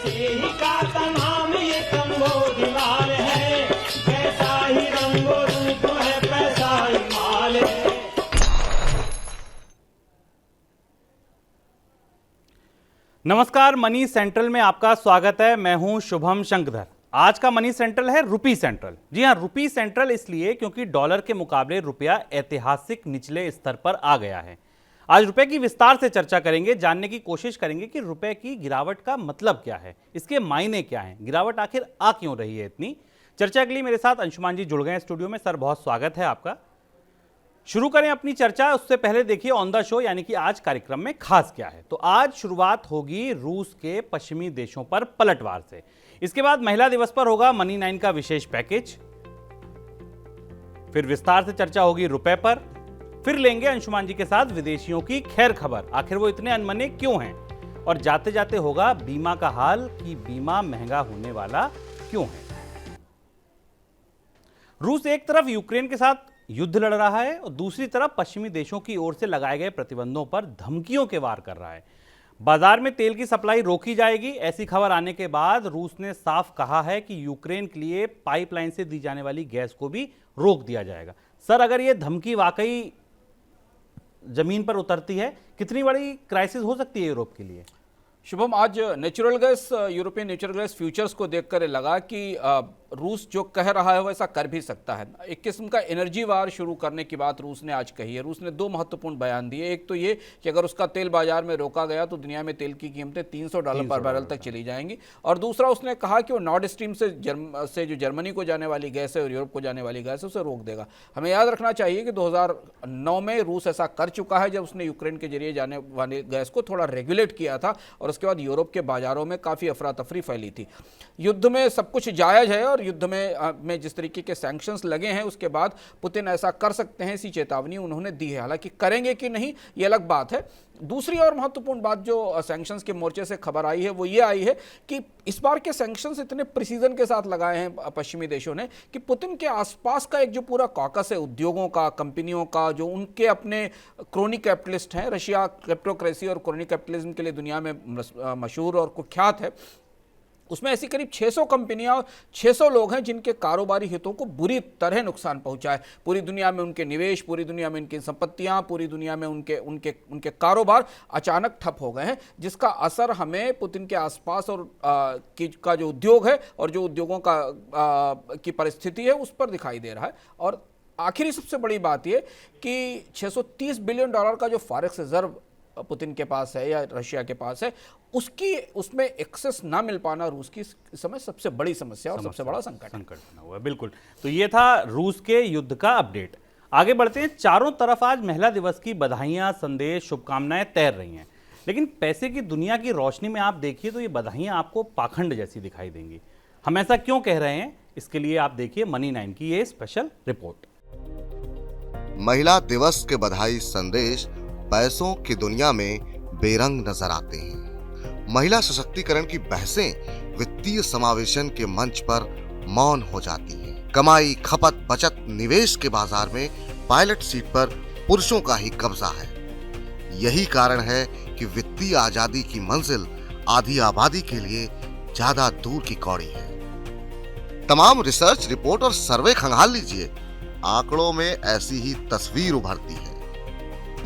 देहिका का नाम ये कंबोधिलाल है, कैसा ही रंगो रूप है पैसा ही माल है। नमस्कार, मनी सेंट्रल में आपका स्वागत है। मैं हूं शुभम शंकधर। आज का मनी सेंट्रल है रुपी सेंट्रल। जी हां, रुपी सेंट्रल इसलिए क्योंकि डॉलर के मुकाबले रुपया ऐतिहासिक निचले स्तर पर आ गया है। आज रुपए की विस्तार से चर्चा करेंगे, जानने की कोशिश करेंगे कि रुपए की गिरावट का मतलब क्या है, इसके मायने क्या हैं, गिरावट आखिर आ क्यों रही है इतनी। चर्चा के लिए मेरे साथ अंशुमान जी जुड़ गए हैं स्टूडियो में। सर, बहुत स्वागत है आपका। शुरू करें अपनी चर्चा, उससे पहले देखिए ऑन द शो यानी कि आज कार्यक्रम में खास क्या है। तो आज शुरुआत होगी रूस के पश्चिमी देशों पर पलटवार से। इसके बाद महिला दिवस पर होगा मनी 9 का विशेष पैकेज। फिर विस्तार से चर्चा होगी रुपए पर। फिर लेंगे अंशुमान जी के साथ विदेशियों की खैर खबर, आखिर वो इतने अनमने क्यों हैं। और जाते जाते होगा बीमा का हाल कि बीमा महंगा होने वाला क्यों है। रूस एक तरफ यूक्रेन के साथ युद्ध लड़ रहा है और दूसरी तरफ पश्चिमी देशों की ओर से लगाए गए प्रतिबंधों पर धमकियों के वार कर रहा है। बाजार में तेल की सप्लाई रोकी जाएगी, ऐसी खबर आने के बाद रूस ने साफ कहा है कि यूक्रेन के लिए पाइपलाइन से दी जाने वाली गैस को भी रोक दिया जाएगा। सर, अगर यह धमकी वाकई जमीन पर उतरती है, कितनी बड़ी क्राइसिस हो सकती है यूरोप के लिए? शुभम, आज natural gas, European natural gas futures को देखकर लगा कि रूस जो कह रहा है वैसा कर भी सकता है। एक किस्म का एनर्जी वार शुरू करने की बात रूस ने आज कही है। रूस ने दो महत्वपूर्ण बयान दिए। एक तो ये कि अगर उसका तेल बाजार में रोका गया तो दुनिया में तेल की कीमतें $300 पर बैरल तक चली जाएंगी। और दूसरा, उसने कहा कि वो नॉर्ड स्ट्रीम से जो जर्मनी को जाने वाली गैस है और यूरोप को जाने वाली गैस है उसे रोक देगा। हमें याद रखना चाहिए कि 2009 में रूस ऐसा कर चुका है, जब उसने यूक्रेन के जरिए जाने वाली गैस को थोड़ा रेगुलेट किया था और उसके बाद यूरोप के बाजारों में काफ़ी अफरा तफरी फैली थी। युद्ध में सब कुछ जायज़ है और युद्ध में जिस तरीके के सैंक्शंस लगे हैं उसके बाद पुतिन ऐसा कर सकते हैं, ऐसी चेतावनी उन्होंने दी है। हालांकि करेंगे कि नहीं ये अलग बात है। दूसरी और महत्वपूर्ण बात जो सैंक्शंस के मोर्चे से खबर आई है वो ये आई है कि इस बार के सैंक्शंस इतने प्रिसीजन के साथ लगाए हैं पश्चिमी देशों ने कि पुतिन के आसपास का एक जो पूरा कॉकस है उद्योगों का, कंपनियों का, जो उनके अपने क्रोनी कैपिटलिस्ट हैं, रशिया क्रिप्टोक्रेसी और क्रोनी कैपिटलिज्म के लिए दुनिया में मशहूर और कुख्यात है, उसमें ऐसी करीब 600 कंपनियां और 600 लोग हैं जिनके कारोबारी हितों को बुरी तरह नुकसान पहुंचा है। पूरी दुनिया में उनके निवेश, पूरी दुनिया में उनकी संपत्तियां, पूरी दुनिया में उनके कारोबार अचानक ठप हो गए हैं, जिसका असर हमें पुतिन के आसपास और का जो उद्योग है और जो उद्योगों की परिस्थिति है उस पर दिखाई दे रहा है। और आखिरी सबसे बड़ी बात यह कि $630 बिलियन का जो फॉरेक्स रिजर्व पुतिन के पास है या रशिया के पास है, उसमें एक्सेस ना मिल पाना रूस की इस समय सबसे बड़ी समस्या और सबसे बड़ा संकट बना हुआ है। बिल्कुल, तो ये था रूस के युद्ध का अपडेट। आगे बढ़ते हैं। चारों तरफ आज महिला दिवस की बधाइयां, संदेश, शुभकामनाएं तैर रही हैं, लेकिन पैसे की दुनिया की रोशनी में आप देखिए तो ये बधाइयां आपको पाखंड जैसी दिखाई देंगी। हम ऐसा क्यों कह रहे हैं, इसके लिए आप देखिए मनी 9 की ये स्पेशल रिपोर्ट। महिला दिवस के बधाई संदेश पैसों की दुनिया में बेरंग नजर आते हैं। महिला सशक्तिकरण की बहसें वित्तीय समावेशन के मंच पर मौन हो जाती हैं। कमाई, खपत, बचत, निवेश के बाजार में पायलट सीट पर पुरुषों का ही कब्जा है। यही कारण है कि वित्तीय आजादी की मंजिल आधी आबादी के लिए ज्यादा दूर की कौड़ी है। तमाम रिसर्च रिपोर्ट और सर्वे खंगाल लीजिए, आंकड़ों में ऐसी ही तस्वीर उभरती है।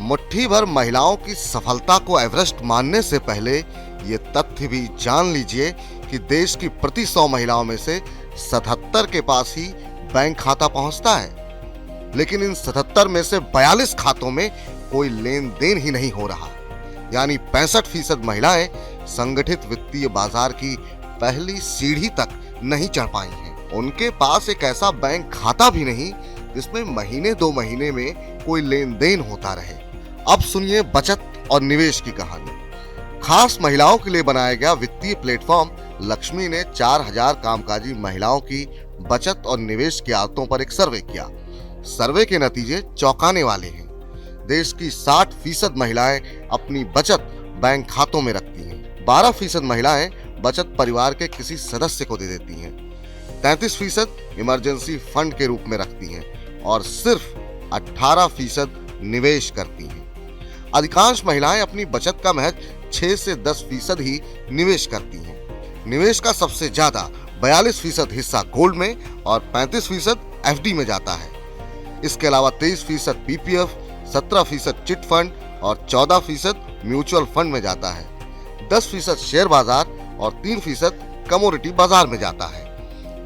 मुट्ठी भर महिलाओं की सफलता को एवरेस्ट मानने से पहले ये तथ्य भी जान लीजिए कि देश की प्रति 100 महिलाओं में से 77 के पास ही बैंक खाता पहुंचता है, लेकिन इन 77 में से 42 खातों में कोई लेन देन ही नहीं हो रहा। यानी 65% महिलाएं संगठित वित्तीय बाजार की पहली सीढ़ी तक नहीं चढ़ पाई हैं। उनके पास एक ऐसा बैंक खाता भी नहीं जिसमें महीने 2 महीने में कोई लेन देन होता रहे। अब सुनिए बचत और निवेश की कहानी। खास महिलाओं के लिए बनाया गया वित्तीय प्लेटफॉर्म लक्ष्मी ने 4000 कामकाजी महिलाओं की बचत और निवेश की आदतों पर एक सर्वे किया। सर्वे के नतीजे चौंकाने वाले हैं। देश की 60% महिलाएं अपनी बचत बैंक खातों में रखती हैं। 12% महिलाएं बचत परिवार के किसी सदस्य को दे देती हैं। 33% इमरजेंसी फंड के रूप में रखती हैं और सिर्फ 18% निवेश करती हैं। अधिकांश महिलाएं अपनी बचत का महज 6 से 10% ही निवेश करती हैं। निवेश का सबसे ज्यादा 42% हिस्सा गोल्ड में और 35% एफडी में जाता है। इसके अलावा 23% पीपीएफ, 17% चिट फंड और 14% म्यूचुअल फंड में जाता है। 10% शेयर बाजार और 3% कमोडिटी बाजार में जाता है।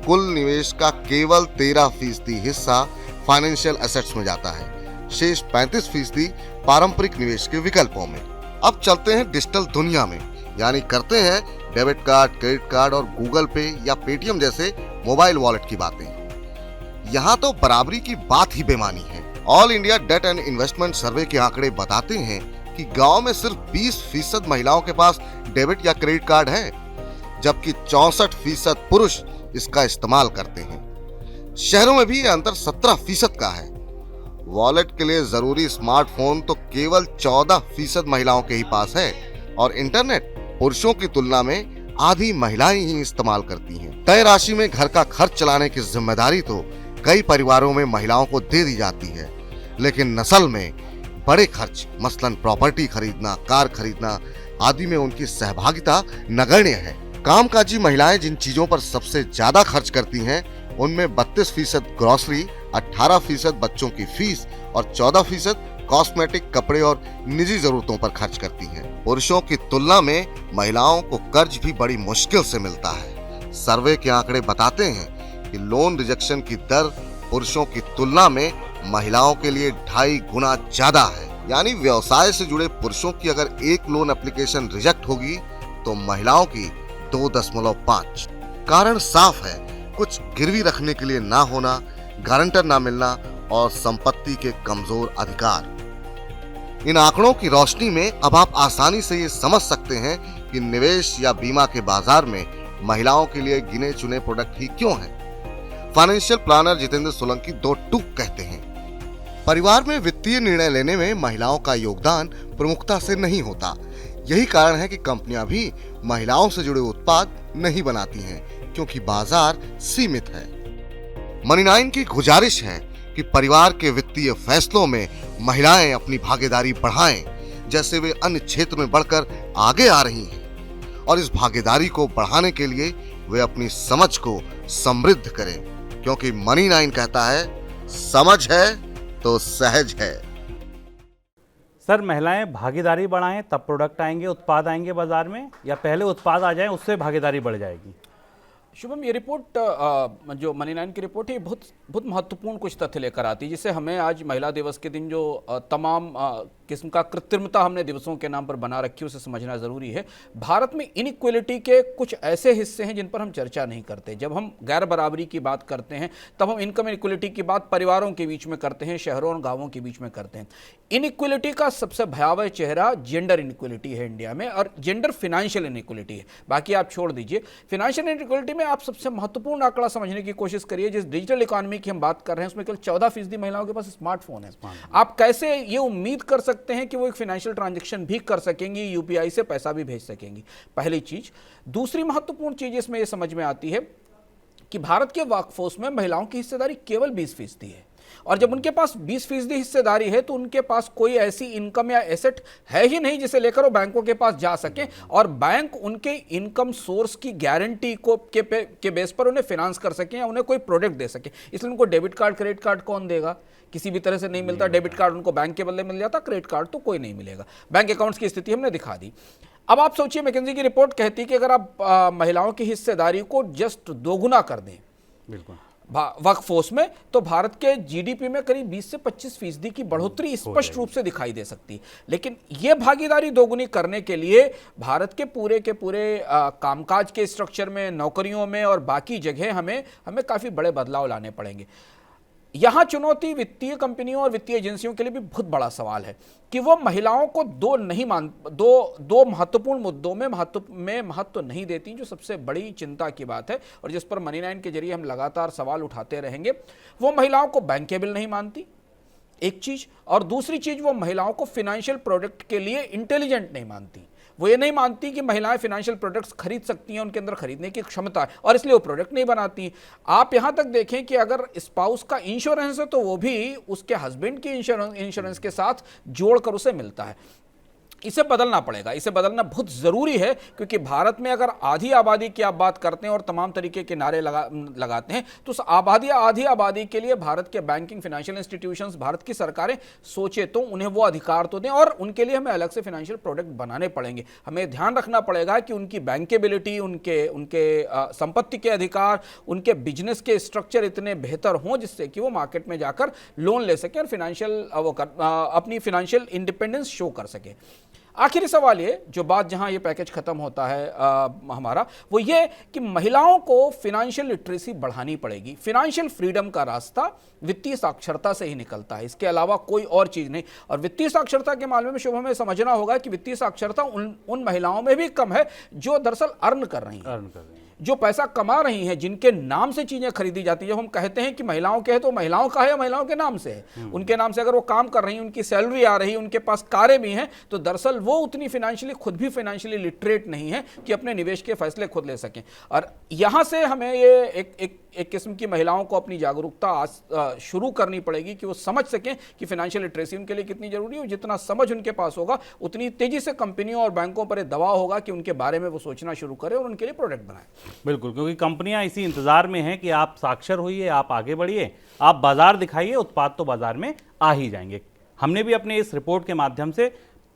कुल निवेश का केवल 13% हिस्सा फाइनेंशियल एसेट्स में जाता है। शेष 35% पारंपरिक निवेश के विकल्पों में। अब चलते हैं डिजिटल दुनिया में, यानी करते हैं डेबिट कार्ड, क्रेडिट कार्ड और गूगल पे या पेटीएम जैसे मोबाइल वॉलेट की बातें। यहाँ तो बराबरी की बात ही बेमानी है। All India debt and investment survey के आंकड़े बताते हैं कि गांव में सिर्फ 20% महिलाओं के पास डेबिट या क्रेडिट कार्ड है, जबकि 64% पुरुष इसका इस्तेमाल करते हैं। शहरों में भी ये अंतर 17% का है। वॉलेट के लिए जरूरी स्मार्टफोन तो केवल 14% महिलाओं के ही पास है और इंटरनेट पुरुषों की तुलना में आधी महिलाएं ही इस्तेमाल करती हैं। तय राशि में घर का खर्च चलाने की जिम्मेदारी तो कई परिवारों में महिलाओं को दे दी जाती है, लेकिन नस्ल में बड़े खर्च मसलन प्रॉपर्टी खरीदना, कार खरीदना आदि में उनकी सहभागिता नगण्य है। कामकाजी महिलाएं जिन चीजों पर सबसे ज्यादा खर्च करती हैं, उनमें 32% ग्रोसरी, 18% बच्चों की फीस और 14% कॉस्मेटिक, कपड़े और निजी जरूरतों पर खर्च करती हैं। पुरुषों की तुलना में महिलाओं को कर्ज भी बड़ी मुश्किल से मिलता है। सर्वे के आंकड़े बताते हैं कि लोन रिजेक्शन की दर पुरुषों की तुलना में महिलाओं के लिए 2.5 गुना ज्यादा है। यानी व्यवसाय से जुड़े पुरुषों की अगर एक लोन एप्लीकेशन रिजेक्ट होगी तो महिलाओं की 2.5। कारण साफ है, कुछ गिरवी रखने के लिए ना होना, गारंटर ना मिलना और संपत्ति के कमजोर अधिकार। इन आंकड़ों की रोशनी में अब आप आसानी से ये समझ सकते हैं कि निवेश या बीमा के बाजार में महिलाओं के लिए गिने चुने प्रोडक्ट ही क्यों हैं। फाइनेंशियल प्लानर जितेंद्र सोलंकी 2 टूक कहते हैं, परिवार में वित्तीय निर्णय लेने में महिलाओं का योगदान प्रमुखता से नहीं होता। यही कारण है कि कंपनियां भी महिलाओं से जुड़े उत्पाद नहीं बनाती हैं, क्योंकि बाजार सीमित है। मनी 9 की गुजारिश है कि परिवार के वित्तीय फैसलों में महिलाएं अपनी भागीदारी बढ़ाएं, जैसे वे अन्य क्षेत्र में बढ़कर आगे आ रही हैं, और इस भागीदारी को बढ़ाने के लिए वे अपनी समझ को समृद्ध करें, क्योंकि मनी 9 कहता है, समझ है तो सहज है। सर, महिलाएं भागीदारी बढ़ाएं तब प्रोडक्ट आएंगे, उत्पाद आएंगे बाजार में, या पहले उत्पाद आ जाएं उससे भागीदारी बढ़ जाएगी? शुभम, ये रिपोर्ट जो मनी 9 की रिपोर्ट है बहुत महत्वपूर्ण कुछ तथ्य लेकर आती है, जिससे हमें आज महिला दिवस के दिन जो तमाम किस्म का कृत्रिमता हमने दिवसों के नाम पर बना रखी है उसे समझना जरूरी है। भारत में इनइक्वलिटी के कुछ ऐसे हिस्से हैं जिन पर हम चर्चा नहीं करते। जब हम गैर बराबरी की बात करते हैं तब हम इनकम इनइक्वलिटी की बात परिवारों के बीच में करते हैं, शहरों और गाँवों के बीच में करते हैं। इनइक्वलिटी का सबसे भयावह चेहरा जेंडर इनइक्वलिटी है इंडिया में, और जेंडर फिनेंशियल इनइक्वलिटी है। बाकी आप छोड़ दीजिए। फिनेंशियल इनइक्वलिटी में आप सबसे महत्वपूर्ण आंकड़ा समझने की कोशिश करिए। जिस डिजिटल इकोनॉमी की हम बात कर रहे हैं उसमें केवल 14% महिलाओं के पास स्मार्टफोन है। आप कैसे ये उम्मीद कर सकते हैं कि वो एक फाइनेंशियल ट्रांजैक्शन भी कर सकेंगी, यूपीआई से पैसा भी भेज सकेंगी? पहली चीज। दूसरी महत्वपूर्ण चीज इसमें यह समझ में आती है कि भारत के वर्कफोर्स में महिलाओं की हिस्सेदारी केवल 20% है, और जब उनके पास 20% हिस्सेदारी है तो उनके पास कोई ऐसी इनकम या एसेट है ही नहीं जिसे लेकर वो बैंकों के पास जा सके और बैंक उनके इनकम सोर्स की गारंटी को के बेस पर उन्हें फाइनेंस कर सके या उन्हें कोई प्रोडक्ट दे सके। इसलिए उनको डेबिट कार्ड, क्रेडिट कार्ड कौन देगा? किसी भी तरह से नहीं मिलता। डेबिट कार्ड उनको बैंक के बदले मिल जाता, क्रेडिट कार्ड तो कोई नहीं मिलेगा। बैंक अकाउंट्स की स्थिति हमने दिखा दी। अब आप सोचिए, मैकेंजी की रिपोर्ट कहती है कि अगर आप महिलाओं की हिस्सेदारी को जस्ट दोगुना कर दें बिल्कुल वर्कफोर्स में, तो भारत के जीडीपी में करीब 20 से 25% की बढ़ोतरी स्पष्ट रूप से दिखाई दे सकती है। लेकिन यह भागीदारी दोगुनी करने के लिए भारत के पूरे कामकाज के स्ट्रक्चर में, नौकरियों में और बाकी जगह हमें काफी बड़े बदलाव लाने पड़ेंगे। यहां चुनौती वित्तीय कंपनियों और वित्तीय एजेंसियों के लिए भी बहुत बड़ा सवाल है कि वो महिलाओं को दो महत्वपूर्ण मुद्दों में महत्व नहीं देती, जो सबसे बड़ी चिंता की बात है और जिस पर मनी 9 के जरिए हम लगातार सवाल उठाते रहेंगे। वो महिलाओं को बैंकेबल नहीं मानती, एक चीज, और दूसरी चीज वो महिलाओं को फाइनेंशियल प्रोडक्ट के लिए इंटेलिजेंट नहीं मानती। वो ये नहीं मानती कि महिलाएं फाइनेंशियल प्रोडक्ट्स खरीद सकती हैं, उनके अंदर खरीदने की क्षमता है, और इसलिए वो प्रोडक्ट नहीं बनाती। आप यहां तक देखें कि अगर स्पाउस का इंश्योरेंस है तो वो भी उसके हस्बैंड के इंश्योरेंस के साथ जोड़कर उसे मिलता है। इसे बदलना पड़ेगा, इसे बदलना बहुत ज़रूरी है, क्योंकि भारत में अगर आधी आबादी की आप बात करते हैं और तमाम तरीके के नारे लगाते हैं, तो उस आधी आबादी के लिए भारत के बैंकिंग फाइनेंशियल इंस्टीट्यूशंस, भारत की सरकारें सोचे तो उन्हें वो अधिकार तो दें, और उनके लिए हमें अलग से फाइनेंशियल प्रोडक्ट बनाने पड़ेंगे। हमें ध्यान रखना पड़ेगा कि उनकी बैंकेबिलिटी, उनके संपत्ति के अधिकार, उनके बिजनेस के स्ट्रक्चर इतने बेहतर हों जिससे कि वो मार्केट में जाकर लोन ले सकें और अपनी फाइनेंशियल इंडिपेंडेंस शो कर सकें। आखिरी सवाल ये, जो बात जहां ये पैकेज खत्म होता है हमारा, वो ये कि महिलाओं को फाइनेंशियल लिटरेसी बढ़ानी पड़ेगी। फाइनेंशियल फ्रीडम का रास्ता वित्तीय साक्षरता से ही निकलता है, इसके अलावा कोई और चीज नहीं। और वित्तीय साक्षरता के मामले में शुभ हमें समझना होगा कि वित्तीय साक्षरता उन महिलाओं में भी कम है जो दरअसल अर्न कर रही हैं, जो पैसा कमा रही हैं, जिनके नाम से चीजें खरीदी जाती हैं। जब हम कहते हैं कि महिलाओं के है, तो महिलाओं का है या महिलाओं के नाम से है? उनके नाम से अगर वो काम कर रही हैं, उनकी सैलरी आ रही है, उनके पास कारें भी हैं, तो दरअसल वो उतनी फाइनेंशियली खुद भी फाइनेंशियली लिटरेट नहीं है कि अपने निवेश के फैसले खुद ले सकें। और यहां से हमें ये एक किस्म की महिलाओं को अपनी जागरूकता शुरू करनी पड़ेगी कि वो समझ सकें कि फाइनेंशियल लिटरेसी उनके लिए कितनी जरूरी है। और जितना समझ उनके पास होगा, उतनी तेजी से कंपनियों और बैंकों पर दबाव होगा कि उनके बारे में वो सोचना शुरू करें और उनके लिए प्रोडक्ट बनाएं। बिल्कुल, क्योंकि कंपनियां इसी इंतजार में हैं कि आप साक्षर होइए, आप आगे बढ़िए, आप बाजार दिखाइए, उत्पाद तो बाजार में आ ही जाएंगे। हमने भी अपने इस रिपोर्ट के माध्यम से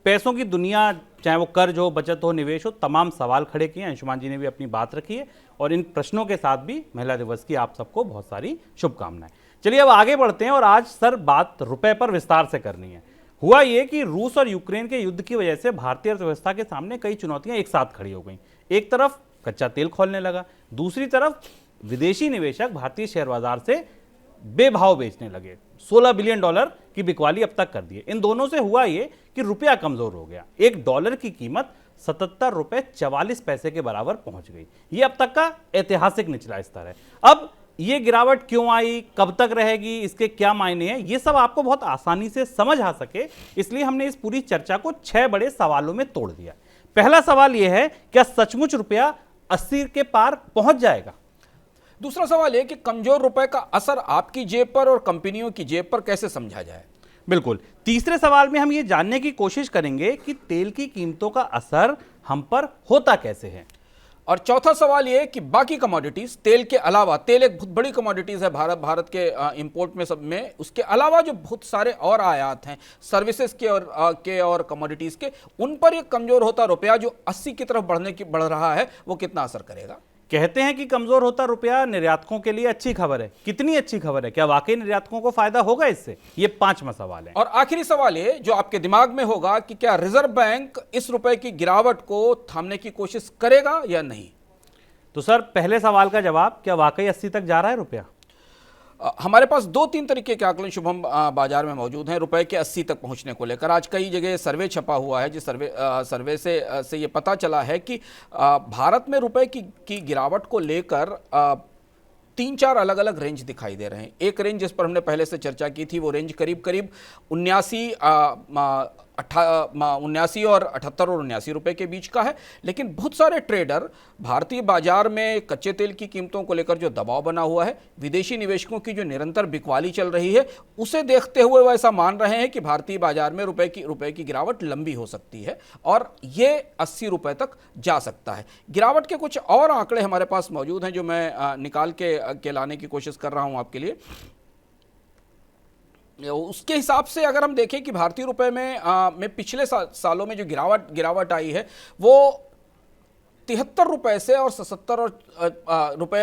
पैसों की दुनिया, चाहे वो कर्ज हो, बचत हो, निवेश हो, तमाम सवाल खड़े किए हैं। अंशुमान जी ने भी अपनी बात रखी है और इन प्रश्नों के साथ भी महिला दिवस की आप सबको बहुत सारी शुभकामनाएं। चलिए अब आगे बढ़ते हैं और आज सर बात रुपए पर विस्तार से करनी है। हुआ ये कि रूस और यूक्रेन के युद्ध की वजह से भारतीय अर्थव्यवस्था के सामने कई चुनौतियां एक साथ खड़ी हो गई। एक तरफ कच्चा तेल खोलने लगा, दूसरी तरफ विदेशी निवेशक भारतीय शेयर बाजार से बेभाव बेचने लगे। $16 बिलियन की बिकवाली अब तक कर दी है। इन दोनों से हुआ ये कि रुपया कमजोर हो गया। $1 की कीमत $77.44 के बराबर पहुंच गई। ये अब तक का ऐतिहासिक निचला स्तर है। अब ये गिरावट क्यों आई, कब तक रहेगी, इसके क्या मायने हैं, ये सब आपको बहुत आसानी से समझ आ सके, इसलिए हमने इस पूरी चर्चा को 6 बड़े सवालों में तोड़ दिया। पहला सवाल यह है, क्या सचमुच रुपया 80 के पार पहुंच जाएगा? दूसरा सवाल यह कि कमजोर रुपए का असर आपकी जेब पर और कंपनियों की जेब पर कैसे समझा जाए। बिल्कुल। तीसरे सवाल में हम ये जानने की कोशिश करेंगे कि तेल की कीमतों का असर हम पर होता कैसे है। और चौथा सवाल यह कि बाकी कमोडिटीज, तेल के अलावा, तेल एक बहुत बड़ी कमोडिटीज है भारत के इंपोर्ट में, सब में, उसके अलावा जो बहुत सारे और आयात हैं सर्विसेज के और कमोडिटीज के, उन पर ये कमजोर होता रुपया जो 80 की तरफ बढ़ रहा है, वो कितना असर करेगा। कहते हैं कि कमजोर होता रुपया निर्यातकों के लिए अच्छी खबर है। कितनी अच्छी खबर है? क्या वाकई निर्यातकों को फायदा होगा इससे? ये 5वां सवाल है। और आखिरी सवाल ये जो आपके दिमाग में होगा कि क्या रिजर्व बैंक इस रुपए की गिरावट को थामने की कोशिश करेगा या नहीं। तो सर, पहले सवाल का जवाब, क्या वाकई 80 तक जा रहा है रुपया? हमारे पास 2-3 तरीके के आकलन शुभम बाजार में मौजूद हैं रुपए के 80 तक पहुंचने को लेकर। आज कई जगह सर्वे छपा हुआ है, जिस सर्वे से ये पता चला है कि भारत में रुपए की गिरावट को लेकर 3-4 अलग अलग रेंज दिखाई दे रहे हैं। एक रेंज जिस पर हमने पहले से चर्चा की थी, वो रेंज करीब 79 और 78 और 79 रुपए के बीच का है। लेकिन बहुत सारे ट्रेडर भारतीय बाजार में कच्चे तेल की कीमतों को लेकर जो दबाव बना हुआ है, विदेशी निवेशकों की जो निरंतर बिकवाली चल रही है, उसे देखते हुए वह ऐसा मान रहे हैं कि भारतीय बाजार में रुपए की गिरावट लंबी हो सकती है और ये 80 रुपए तक जा सकता है। गिरावट के कुछ और आंकड़े हमारे पास मौजूद हैं जो मैं निकाल के लाने की कोशिश कर रहा हूं आपके लिए। उसके हिसाब से अगर हम देखें कि भारतीय रुपए में पिछले सालों में जो गिरावट आई है, वो 73 रुपए से और 77 रुपए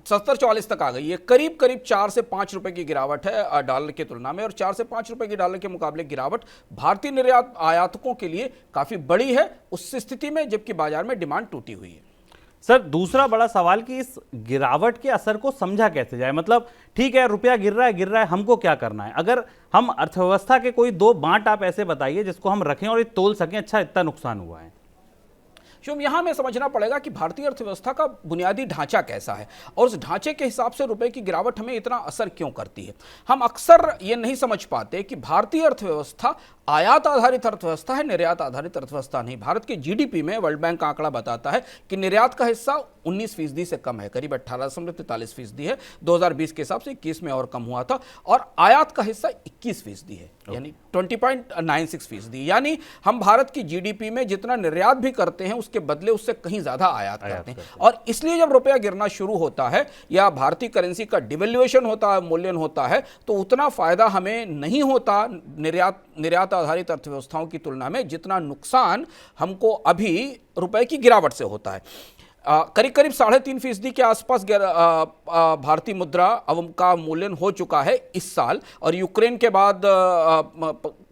70-44 तक आ गई है। करीब 4 से 5 रुपए की गिरावट है डॉलर की तुलना में। और 4 से 5 रुपए की डॉलर के मुकाबले गिरावट भारतीय निर्यात आयातकों के लिए काफी बड़ी है, उस स्थिति में जबकि बाजार में डिमांड टूटी हुई है। सर, दूसरा बड़ा सवाल कि इस गिरावट के असर को समझा कैसे जाए। मतलब ठीक है, रुपया गिर रहा है, हमको क्या करना है? अगर हम अर्थव्यवस्था के कोई 2 बांट आप ऐसे बताइए जिसको हम रखें और ये तोल सकें, अच्छा इतना नुकसान हुआ है। शुभ, यहां हमें समझना पड़ेगा कि भारतीय अर्थव्यवस्था का बुनियादी ढांचा कैसा है और उस ढांचे के हिसाब से रुपए की गिरावट हमें इतना असर क्यों करती है। हम अक्सर ये नहीं समझ पाते कि भारतीय अर्थव्यवस्था आयात आधारित अर्थव्यवस्था है, निर्यात आधारित अर्थव्यवस्था नहीं। भारत के जीडीपी में वर्ल्ड बैंक का आंकड़ा बताता है कि निर्यात का हिस्सा 19% से कम है, करीब 18.43% है। 2020 के हिसाब से 21 में और कम हुआ था। और आयात का हिस्सा 21% है, यानी 20.96%। यानी हम भारत की जीडीपी में जितना निर्यात भी करते हैं उसके बदले उससे कहीं ज्यादा आयात करते हैं। और इसलिए जब रुपया गिरना शुरू होता है या भारतीय करेंसी का डिवैल्यूएशन होता है, मूल्यन होता है, तो उतना फायदा हमें नहीं होता निर्यात आधारित अर्थव्यवस्थाओं की तुलना में, जितना नुकसान हमको अभी रुपए की गिरावट से होता है। करीब करीब 3.5% के आसपास भारतीय मुद्रा का मूल्यन हो चुका है इस साल। और यूक्रेन के बाद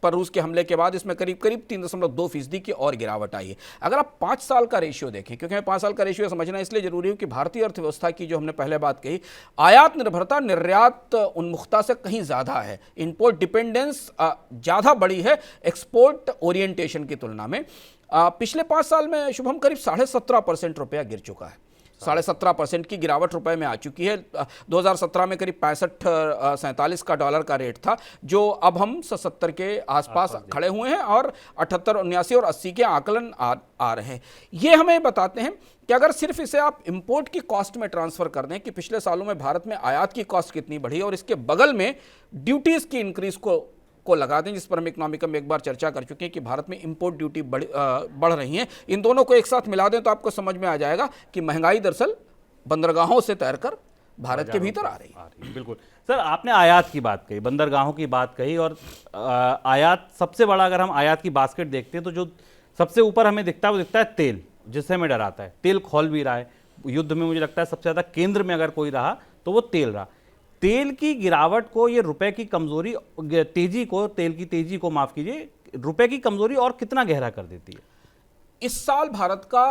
पर रूस के हमले के बाद इसमें करीब करीब 3.2% की और गिरावट आई है। अगर आप 5 साल का रेशियो देखें, क्योंकि मैं 5 साल का रेशियो समझना इसलिए जरूरी है कि भारतीय अर्थव्यवस्था की जो हमने पहले बात कही, आयात निर्भरता निर्यात उन्मुखता से कहीं ज्यादा है, इम्पोर्ट डिपेंडेंस ज्यादा बड़ी है एक्सपोर्ट ओरिएंटेशन की तुलना में। पिछले 5 साल में शुभम करीब 17.5% रुपया गिर चुका है। 17.5% की गिरावट रुपए में आ चुकी है। 2017 में करीब 65-47 का डॉलर का रेट था, जो अब हम 70 के आसपास खड़े हुए हैं और 78, 79 और 80 के आकलन आ रहे हैं। ये हमें बताते हैं कि अगर सिर्फ इसे आप इंपोर्ट की कॉस्ट में ट्रांसफर कर दें कि पिछले सालों में भारत में आयात की कॉस्ट कितनी बढ़ी और इसके बगल में ड्यूटीज की इंक्रीज को लगा दें, जिस पर हम इकोनॉमिक में एक बार चर्चा कर चुके हैं कि भारत में इंपोर्ट ड्यूटी बढ़ रही है, इन दोनों को एक साथ मिला दें तो आपको समझ में आ जाएगा कि महंगाई दरअसल बंदरगाहों से तैरकर भारत के भीतर आ रही है। बिल्कुल सर, आपने आयात की बात कही, बंदरगाहों की बात कही, और आयात सबसे बड़ा, अगर हम आयात की बास्केट देखते हैं तो जो सबसे ऊपर हमें दिखता है वो दिखता है तेल, जिससे हमें डराता है। तेल खौल भी रहा है युद्ध में, मुझे लगता है सबसे ज्यादा केंद्र में अगर कोई रहा तो वो तेल रहा। तेल की गिरावट को, ये रुपए की कमजोरी तेजी को, तेल की तेजी को माफ कीजिए, रुपए की कमजोरी और कितना गहरा कर देती है? इस साल भारत का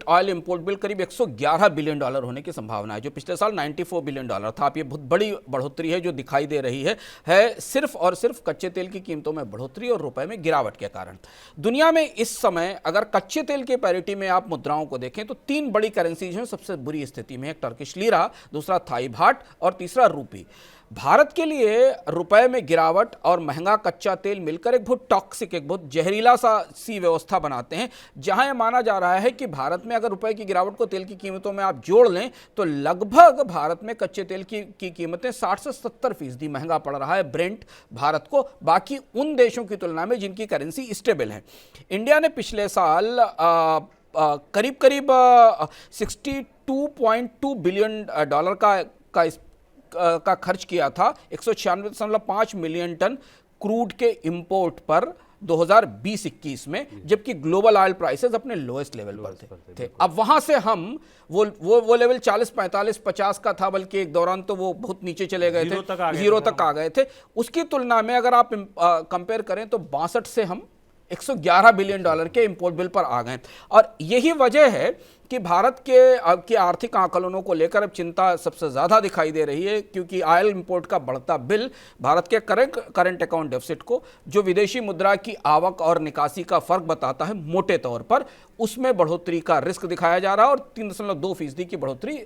ऑयल इंपोर्ट बिल करीब 111 बिलियन डॉलर होने की संभावना है, जो पिछले साल 94 बिलियन डॉलर था। अब ये बहुत बड़ी बढ़ोतरी है जो दिखाई दे रही है सिर्फ और सिर्फ कच्चे तेल की कीमतों में बढ़ोतरी और रुपए में गिरावट के कारण। दुनिया में इस समय अगर कच्चे तेल के पैरिटी में आप मुद्राओं को देखें तो 3 बड़ी करेंसीज हैं सबसे बुरी स्थिति में, एक टर्किश लीरा, दूसरा थाई बाट और तीसरा रूपी। भारत के लिए रुपए में गिरावट और महंगा कच्चा तेल मिलकर एक बहुत टॉक्सिक, एक बहुत जहरीला सी व्यवस्था बनाते हैं, जहां यह माना जा रहा है कि भारत में अगर रुपए की गिरावट को तेल की कीमतों में आप जोड़ लें तो लगभग भारत में कच्चे तेल की कीमतें 60 से 70% महंगा पड़ रहा है ब्रेंट भारत को, बाकी उन देशों की तुलना में जिनकी करेंसी स्टेबल है। इंडिया ने पिछले साल करीब करीब 62.2 बिलियन डॉलर का खर्च किया था 196.5 मिलियन टन क्रूड के इंपोर्ट पर 2020-21 में, जबकि ग्लोबल ऑयल प्राइसेस अपने लोएस्ट लेवल पर थे। अब वहां से हम वो लेवल 40, 45, 50 का था, बल्कि एक दौरान तो वो बहुत नीचे चले गए थे, जीरो तक आ गए थे। उसकी तुलना में अगर आप कंपेयर करें तो 62 से हम 111 बिलियन डॉलर के इंपोर्ट बिल पर आ गए। और यही वजह है कि भारत के आर्थिक आकलनों को लेकर अब चिंता सबसे ज्यादा दिखाई दे रही है, क्योंकि ऑयल इंपोर्ट का बढ़ता बिल भारत के करंट अकाउंट डेफिसिट को, जो विदेशी मुद्रा की आवक और निकासी का फर्क बताता है मोटे तौर पर, उसमें बढ़ोतरी का रिस्क दिखाया जा रहा है। और 3.2% की बढ़ोतरी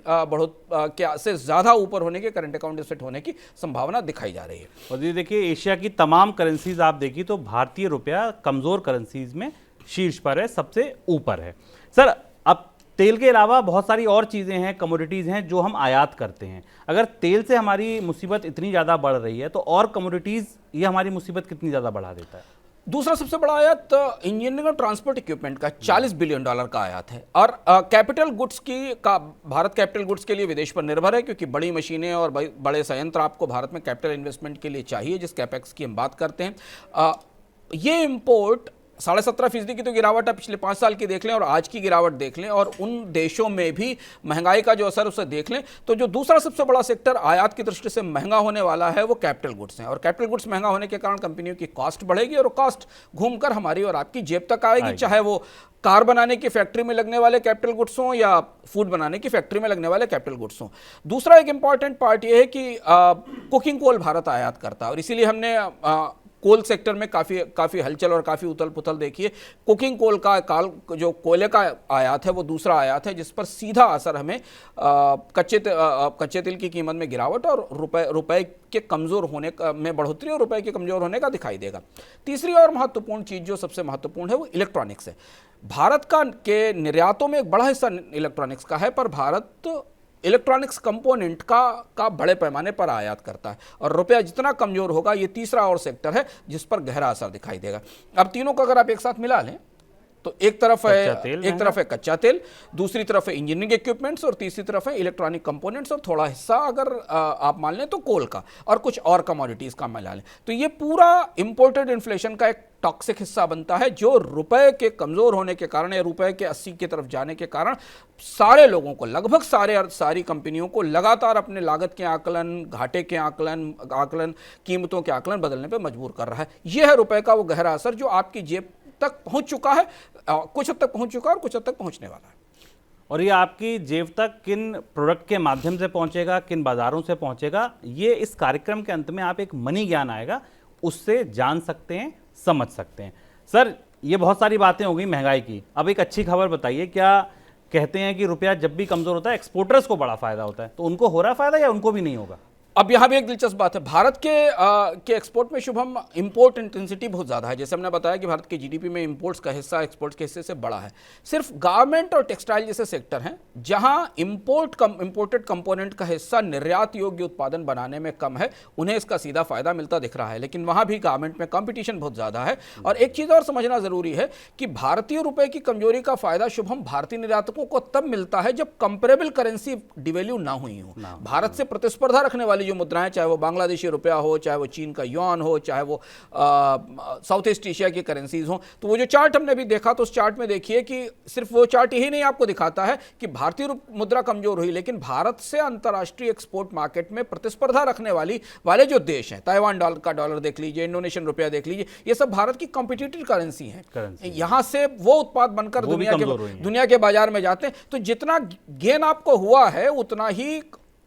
से ज्यादा ऊपर होने के करंट अकाउंट डेफिसिट होने की संभावना दिखाई जा रही है। और ये देखिए, एशिया की तमाम करेंसीज आप देखिए तो भारतीय रुपया कमजोर करेंसीज में शीर्ष पर है, सबसे ऊपर है। सर, अब तेल के अलावा बहुत सारी और चीज़ें हैं, कमोडिटीज़ हैं जो हम आयात करते हैं। अगर तेल से हमारी मुसीबत इतनी ज़्यादा बढ़ रही है तो और कमोडिटीज़ ये हमारी मुसीबत कितनी ज़्यादा बढ़ा देता है? दूसरा सबसे बड़ा आयात इंजीनियरिंग और ट्रांसपोर्ट इक्विपमेंट का 40 बिलियन डॉलर का आयात है। और capital goods Bharat capital goods के लिए विदेश पर निर्भर है, क्योंकि बड़ी मशीनें और बड़े संयंत्र आपको भारत में कैपिटल इन्वेस्टमेंट के लिए चाहिए, जिस कैपेक्स की हम बात करते हैं। ये इंपोर्ट 17.5% की तो गिरावट है, पिछले 5 साल की देख लें और आज की गिरावट देख लें, और उन देशों में भी महंगाई का जो असर उसे देख लें, तो जो दूसरा सबसे बड़ा सेक्टर आयात की दृष्टि से महंगा होने वाला है वो कैपिटल गुड्स हैं। और कैपिटल गुड्स महंगा होने के कारण कंपनियों की कॉस्ट बढ़ेगी और कॉस्ट घूमकर हमारी और आपकी जेब तक आएगी, चाहे वो कार बनाने की फैक्ट्री में लगने वाले कैपिटल गुड्स हों या फूड बनाने की फैक्ट्री में लगने वाले कैपिटल गुड्स हों। दूसरा एक इंपॉर्टेंट पार्ट यह है कि कुकिंग कोल भारत आयात करता है, और इसीलिए हमने कोल सेक्टर में काफ़ी हलचल और काफ़ी उथल पुथल देखी है। कुकिंग कोल का जो कोयले का आयात है वो दूसरा आयात है, जिस पर सीधा असर हमें कच्चे तेल की कीमत में गिरावट और रुपए के कमज़ोर होने में बढ़ोतरी और रुपए के कमज़ोर होने का दिखाई देगा। तीसरी और महत्वपूर्ण चीज़ जो सबसे महत्वपूर्ण है वो इलेक्ट्रॉनिक्स है। भारत का के निर्यातों में एक बड़ा हिस्सा इलेक्ट्रॉनिक्स का है, पर भारत इलेक्ट्रॉनिक्स कंपोनेंट का बड़े पैमाने पर आयात करता है, और रुपया जितना कमजोर होगा, ये तीसरा और सेक्टर है जिस पर गहरा असर दिखाई देगा। अब तीनों को अगर आप एक साथ मिला लें तो एक तरफ है कच्चा तेल, दूसरी तरफ है इंजीनियरिंग इक्विपमेंट्स, और तीसरी तरफ है इलेक्ट्रॉनिक कंपोनेंट्स, और थोड़ा हिस्सा अगर आप मान लें तो कोल का और कुछ और कमोडिटीज का मिला लें, तो ये पूरा इंपोर्टेड इन्फ्लेशन का एक टॉक्सिक हिस्सा बनता है, जो रुपए के कमजोर होने के कारण या रुपए के 80 की तरफ जाने के कारण सारे लोगों को, लगभग सारी कंपनियों को लगातार अपने लागत के आकलन, घाटे के आकलन, कीमतों के आकलन बदलने पर मजबूर कर रहा है। यह है रुपए का वो गहरा असर जो आपकी जेब तक पहुंच चुका है, कुछ हद तक पहुंच चुका है और कुछ हद तक पहुंचने वाला है। और ये आपकी जेब तक किन प्रोडक्ट के माध्यम से पहुंचेगा, किन बाजारों से पहुंचेगा, ये इस कार्यक्रम के अंत में आप एक मनी ज्ञान आएगा, उससे जान सकते हैं, समझ सकते हैं। सर, ये बहुत सारी बातें हो गई महंगाई की, अब एक अच्छी खबर बताइए। क्या कहते हैं कि रुपया जब भी कमजोर होता है एक्सपोर्टर्स को बड़ा फायदा होता है, तो उनको हो रहा है फायदा या उनको भी नहीं होगा? अब यहां भी एक दिलचस्प बात है, भारत के एक्सपोर्ट में शुभम इंपोर्ट इंटेंसिटी बहुत ज़्यादा है। जैसे हमने बताया कि भारत के जीडीपी में इंपोर्ट्स का हिस्सा एक्सपोर्ट्स के हिस्से से बड़ा है। सिर्फ गारमेंट और टेक्सटाइल जैसे सेक्टर हैं जहां इंपोर्टेड कंपोनेंट का हिस्सा निर्यात योग्य उत्पादन बनाने में कम है, उन्हें इसका सीधा फायदा मिलता दिख रहा है, लेकिन वहां भी गारमेंट में कंपटीशन बहुत ज़्यादा है। और एक चीज़ और समझना ज़रूरी है कि भारतीय रुपये की कमजोरी का फायदा शुभम भारतीय निर्यातकों को तब मिलता है जब कंपेरेबल करेंसी डिवेल्यू ना हुई हो। भारत से प्रतिस्पर्धा रखने वाली जो मुद्राएं, चाहे वो बांग्लादेशी रुपया हो, चाहे वो चीन का युआन हो, चाहे वो साउथ ईस्ट एशिया की करेंसीज हो, तो वो जो चार्ट हमने भी देखा, तो उस चार्ट में देखिए कि सिर्फ वो चार्ट यही नहीं आपको दिखाता है कि भारतीय मुद्रा कमजोर हुई, लेकिन भारत से अंतर्राष्ट्रीय एक्सपोर्ट मार्केट में प्रतिस्पर्धा रखने वाले जो देश हैं, ताइवान का डॉलर देख लीजिए, इंडोनेशियन रुपया देख लीजिए, ये सब भारत की कॉम्पिटिटिव करेंसी है। यहां से वो उत्पाद बनकर दुनिया के बाजार में जाते हैं, तो जितना गेन आपको हुआ है उतना ही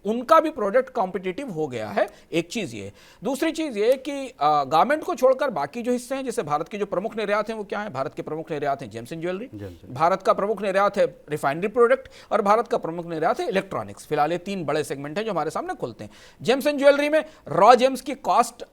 उनका भी प्रोडक्ट कॉम्पिटिटिव हो गया है। एक चीज ये, दूसरी चीज ये कि गारमेंट को छोड़कर बाकी जो हिस्से हैं, जैसे भारत के जो प्रमुख निर्यात हैं वो क्या है? भारत के प्रमुख निर्यात हैं जेम्स एंड ज्वेलरी, भारत का प्रमुख निर्यात है रिफाइनरी प्रोडक्ट, और भारत का प्रमुख निर्यात है इलेक्ट्रॉनिक्स। फिलहाल ये तीन बड़े सेगमेंट हैं जो हमारे सामने खुलते हैं। जेम्स एंड ज्वेलरी में रॉ जेम्स की कॉस्ट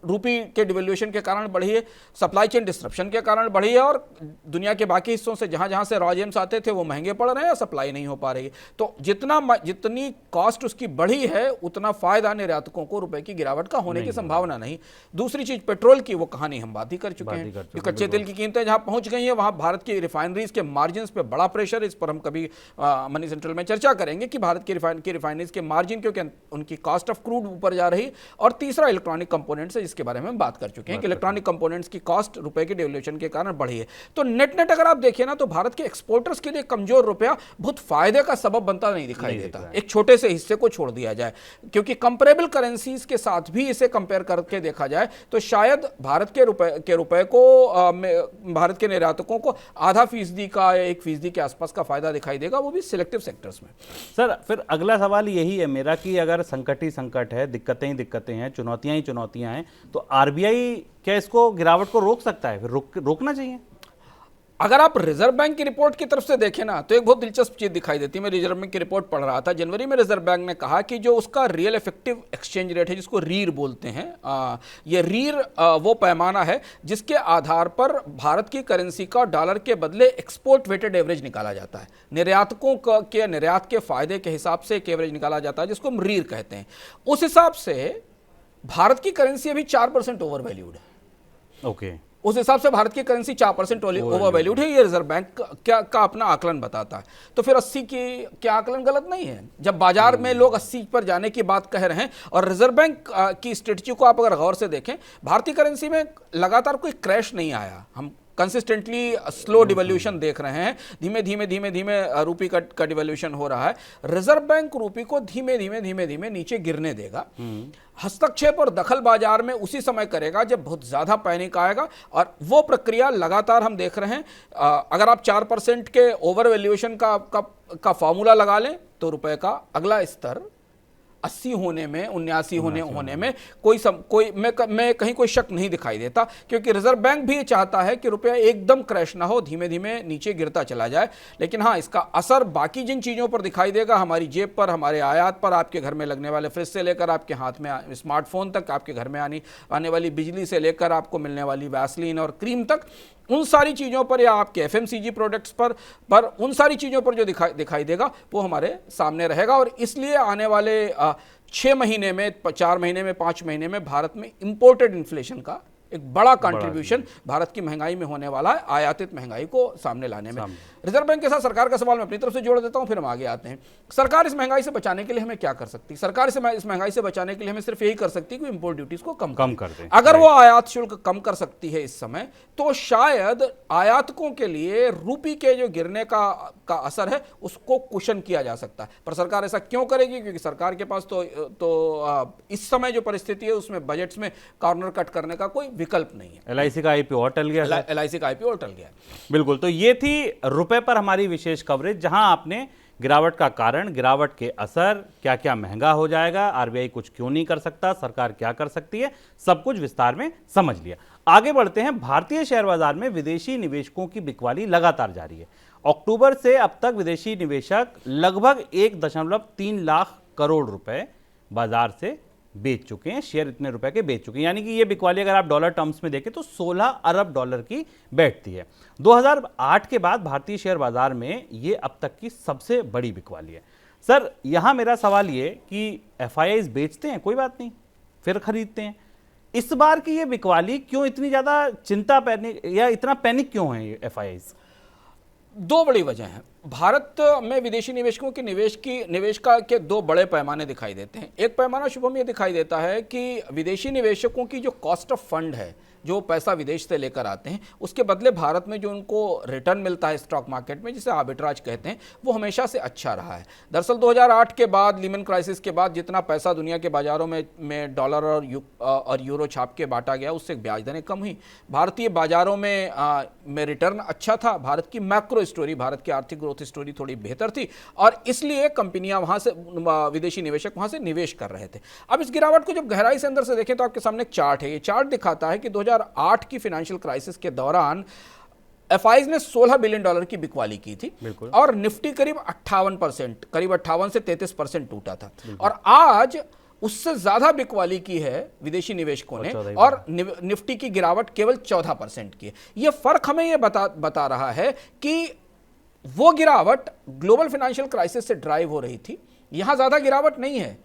रूपी के डिवेल्यूएशन के कारण बढ़ी है, सप्लाई चेन डिस्ट्रप्शन के कारण बढ़ी है, और दुनिया के बाकी हिस्सों से जहां से रॉ जेम्स आते थे वो महंगे पड़ रहे हैं, सप्लाई नहीं हो पा रही है। तो जितनी कॉस्ट उसकी बढ़ी है उतना फायदा निर्यातकों को रुपए की गिरावट का होने की संभावना नहीं। दूसरी चीज पेट्रोल की, वो कहानी हम बात ही कर चुके हैं कि कच्चे तेल की कीमतें जहां पहुंच गई हैं वहां भारत की रिफाइनरीज के मार्जिन पे बड़ा प्रेशर। इस पर हम कभी मनी सेंट्रल में चर्चा करेंगे कि भारत की रिफाइनरीज के मार्जिन, क्योंकि उनकी कॉस्ट ऑफ क्रूड ऊपर जा रही। और तीसरा इलेक्ट्रॉनिक कंपोनेंट्स है, जिसके बारे में हम बात कर चुके हैं कि इलेक्ट्रॉनिक कंपोनेंट्स की कॉस्ट रुपए के डिवेल्यूएशन के कारण बढ़ी है। तो नेट अगर आप देखिए ना, तो भारत के एक्सपोर्टर्स के लिए कमजोर रुपया बहुत फायदे का सबब बनता नहीं दिखाई देता, एक छोटे से हिस्से को छोड़ दिया जाए, क्योंकि कंपेरेबल करेंसीज के साथ भी इसे कंपेयर करके देखा जाए तो शायद भारत के रुपए को भारत के निर्यातकों को 0.5% का या 1% के आसपास का फायदा दिखाई देगा, वो भी सिलेक्टिव सेक्टर्स में। सर, फिर अगला सवाल यही है मेरा कि अगर संकट ही संकट है, दिक्कतें ही दिक्कतें हैं, चुनौतियां ही चुनौतियां हैं, तो आरबीआई क्या इसको गिरावट को रोक सकता है? फिर रोकना चाहिए? अगर आप रिजर्व बैंक की रिपोर्ट की तरफ से देखें ना, तो एक बहुत दिलचस्प चीज दिखाई देती है। मैं रिजर्व बैंक की रिपोर्ट पढ़ रहा था, जनवरी में रिजर्व बैंक ने कहा कि जो उसका रियल इफेक्टिव एक्सचेंज रेट है, जिसको रीर बोलते हैं, ये रीर वो पैमाना है जिसके आधार पर भारत की करेंसी का डॉलर के बदले एक्सपोर्ट वेटेड एवरेज निकाला जाता है। निर्यातकों के निर्यात के फायदे के हिसाब से एक एवरेज निकाला जाता है जिसको हम रीर कहते हैं। उस हिसाब से भारत की करेंसी अभी 4% ओवर वैल्यूड है। ओके, उस हिसाब से भारत की करेंसी 4% ओवर वैल्यूड है, ये रिजर्व बैंक का अपना आकलन बताता है। तो फिर 80 की क्या आकलन गलत नहीं है? जब बाजार में लोग 80 पर जाने की बात कह रहे हैं, और रिजर्व बैंक की स्ट्रेटजी को आप अगर गौर से देखें, भारतीय करेंसी में लगातार कोई क्रैश नहीं आया। हम कंसिस्टेंटली स्लो डिवैल्यूएशन देख रहे हैं, धीमे धीमे रूपी का डिवैल्यूएशन हो रहा है। रिजर्व बैंक रूपी को धीमे धीमे नीचे गिरने देगा। हस्तक्षेप और दखल बाजार में उसी समय करेगा जब बहुत ज्यादा पैनिक आएगा, और वो प्रक्रिया लगातार हम देख रहे हैं। अगर आप 4% के ओवर वैल्यूएशन का फॉर्मूला लगा लें, तो रुपए का अगला स्तर 80 होने में, 79 होने में मैं कहीं कोई शक नहीं दिखाई देता, क्योंकि रिजर्व बैंक भी ये चाहता है कि रुपया एकदम क्रैश ना हो, धीमे धीमे नीचे गिरता चला जाए। लेकिन हाँ, इसका असर बाकी जिन चीज़ों पर दिखाई देगा, हमारी जेब पर, हमारे आयात पर, आपके घर में लगने वाले फ्रिज से लेकर आपके हाथ में स्मार्टफोन तक, आपके घर में आने वाली बिजली से लेकर आपको मिलने वाली वैसलीन और क्रीम तक, उन सारी चीज़ों पर या आपके एफएमसीजी प्रोडक्ट्स पर उन सारी चीज़ों पर जो दिखाई देगा वो हमारे सामने रहेगा। और इसलिए आने वाले 6 महीने में, 4 महीने में, 5 महीने में भारत में इंपोर्टेड इन्फ्लेशन का एक बड़ा कंट्रीब्यूशन भारत की महंगाई में होने वाला है, आयातित महंगाई को सामने लाने में। रिजर्व बैंक के साथ सरकार का सवाल मैं अपनी तरफ से जोड़ देता हूं, फिर हम आगे आते हैं। सरकार इस महंगाई से बचाने के लिए हमें क्या कर सकती है? सरकार इस महंगाई से बचाने के लिए हमें सिर्फ यही कर सकती है कि इंपोर्ट ड्यूटीज को कम कर दे। अगर वो आयात शुल्क कम कर सकती है इस समय, तो शायद आयातकों के लिए रूपी के जो गिरने का असर है उसको कुशन किया जा सकता है। पर सरकार ऐसा क्यों करेगी? क्योंकि सरकार के पास तो इस समय जो परिस्थिति है उसमें बजट्स में कॉर्नर कट करने का कोई विकल्प नहीं है। LIC का IPO और टल गया, LIC का IPO और टल गया। बिल्कुल। तो ये थी रुपए पर हमारी विशेष कवरेज, जहां आपने गिरावट का कारण, गिरावट के असर, क्या क्या महंगा हो जाएगा, RBI कुछ क्यों नहीं कर सकता, सरकार क्या कर सकती है, सब कुछ विस्तार में समझ लिया। आगे बढ़ते हैं। भारतीय शेयर बाजार में विदेशी निवेशकों की बिकवाली लगातार जारी है। अक्टूबर से अब तक विदेशी निवेशक लगभग 1.3 लाख करोड़ रुपए बाजार से बेच चुके हैं, शेयर इतने रुपए के बेच चुके हैं। यानी कि ये बिकवाली अगर आप डॉलर टर्म्स में देखें तो 16 अरब डॉलर की बैठती है। 2008 के बाद भारतीय शेयर बाजार में ये अब तक की सबसे बड़ी बिकवाली है। सर, यहां मेरा सवाल ये कि FIIs बेचते हैं, कोई बात नहीं, फिर खरीदते हैं। इस बार की ये बिकवाली क्यों इतनी ज्यादा चिंता, पैनिक या इतना पैनिक क्यों है ये FIIs? 2 बड़ी वजह हैं। भारत में विदेशी निवेशकों के निवेश के 2 बड़े पैमाने दिखाई देते हैं। एक पैमाना शुभम ये दिखाई देता है कि विदेशी निवेशकों की जो कॉस्ट ऑफ फंड है, जो पैसा विदेश से लेकर आते हैं, उसके बदले भारत में जो उनको रिटर्न मिलता है स्टॉक मार्केट में, जिसे आर्बिट्राज कहते हैं, वो हमेशा से अच्छा रहा है। दरअसल 2008 के बाद, लीमन क्राइसिस के बाद जितना पैसा दुनिया के बाजारों में डॉलर और यूरो छाप के बांटा गया, उससे ब्याज दरें कम हुई। भारतीय बाजारों में रिटर्न अच्छा था। भारत की मैक्रो स्टोरी, भारत की आर्थिक ग्रोथ स्टोरी थोड़ी बेहतर थी और इसलिए कंपनियां वहां से, विदेशी निवेशक वहां से निवेश कर रहे थे। अब इस गिरावट को जब गहराई से अंदर से देखें तो आपके सामने एक चार्ट है। ये चार्ट दिखाता है कि 2008 की फाइनेंशियल क्राइसिस के दौरान FIIs ने $16 बिलियन की बिकवाली की थी और निफ्टी करीब 58%, करीब 58 से 33% टूटा था। और आज उससे ज्यादा बिकवाली की है विदेशी निवेशकों ने और निफ्टी की गिरावट केवल 14% की है। यह फर्क हमें यह बता रहा है कि वो गिरावट ग्लोबल फाइनेंशियल क्राइसिस से ड्राइव हो रही थी, यहां ज्यादा गिरावट नहीं है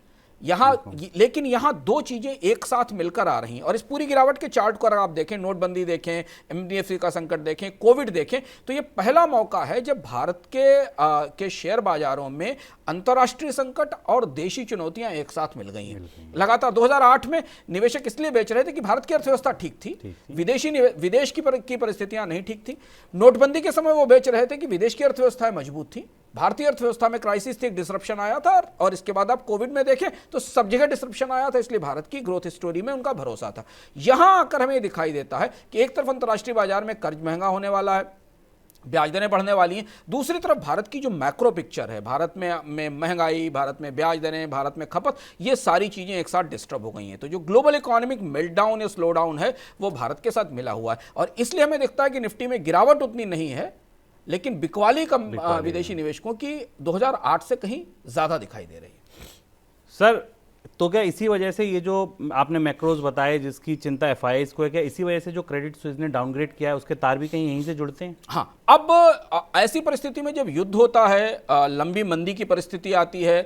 लेकिन यहां 2 चीजें एक साथ मिलकर आ रही हैं। और इस पूरी गिरावट के चार्ट को अगर आप देखें, नोटबंदी देखें, MDFC का संकट देखें, कोविड देखें, तो यह पहला मौका है जब भारत के शेयर बाजारों में अंतर्राष्ट्रीय संकट और देशी चुनौतियां एक साथ मिल गई हैं। लगातार 2008 में निवेशक इसलिए बेच रहे थे कि भारत की अर्थव्यवस्था ठीक थी, विदेश की परिस्थितियां नहीं ठीक थी। नोटबंदी के समय वो बेच रहे थे कि विदेश की अर्थव्यवस्था मजबूत थी, भारतीय अर्थव्यवस्था में क्राइसिस थी, एक डिसरप्शन आया था और इसके बाद आप कोविड में देखें तो सब जगह डिसरप्शन आया था, इसलिए भारत की ग्रोथ स्टोरी में उनका भरोसा था। यहां आकर हमें दिखाई देता है कि एक तरफ अंतर्राष्ट्रीय बाजार में कर्ज महंगा होने वाला है, ब्याज दरें बढ़ने वाली हैं, दूसरी तरफ भारत की जो मैक्रो पिक्चर है, भारत में महंगाई, भारत में ब्याज दरें, भारत में खपत, ये सारी चीजें एक साथ डिस्टर्ब हो गई हैं। तो जो ग्लोबल इकोनॉमिक मेल्टडाउन या स्लो डाउन है वो भारत के साथ मिला हुआ है और इसलिए हमें दिखता है कि निफ्टी में गिरावट उतनी नहीं है, लेकिन बिकवाली कम विदेशी निवेशकों की 2008 से कहीं ज्यादा दिखाई दे रही है। सर, तो क्या इसी वजह से ये जो आपने मैक्रोज बताए जिसकी चिंता FIIs को है, क्या इसी वजह से जो क्रेडिट स्विस ने डाउनग्रेड किया है उसके तार भी कहीं यहीं से जुड़ते हैं? हाँ, अब ऐसी परिस्थिति में जब युद्ध होता है, लंबी मंदी की परिस्थिति आती है,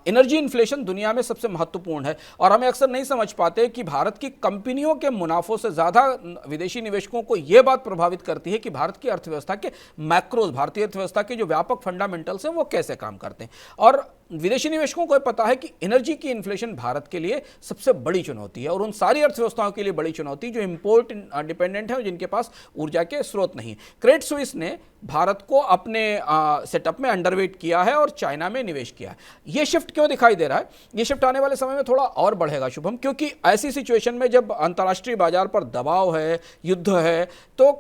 एनर्जी इन्फ्लेशन दुनिया में सबसे महत्वपूर्ण है और हमें अक्सर नहीं समझ पाते कि भारत की कंपनियों के मुनाफों से ज्यादा विदेशी निवेशकों को यह बात प्रभावित करती है कि भारत की अर्थव्यवस्था के मैक्रोज, भारतीय अर्थव्यवस्था के जो व्यापक फंडामेंटल्स हैं वो कैसे काम करते हैं। और विदेशी निवेशकों को पता है कि एनर्जी की इन्फ्लेशन भारत के लिए सबसे बड़ी चुनौती है और उन सारी अर्थव्यवस्थाओं के लिए बड़ी चुनौती जो इंपोर्ट डिपेंडेंट है और जिनके पास ऊर्जा के स्रोत नहीं। क्रेडिट स्विस ने भारत को अपने सेटअप में अंडरवेट किया है और चाइना में निवेश किया है। यह शिफ्ट क्यों दिखाई दे रहा है? यह शिफ्ट आने वाले समय में थोड़ा और बढ़ेगा शुभम, क्योंकि ऐसी सिचुएशन में जब अंतर्राष्ट्रीय बाजार पर दबाव है, युद्ध है, तो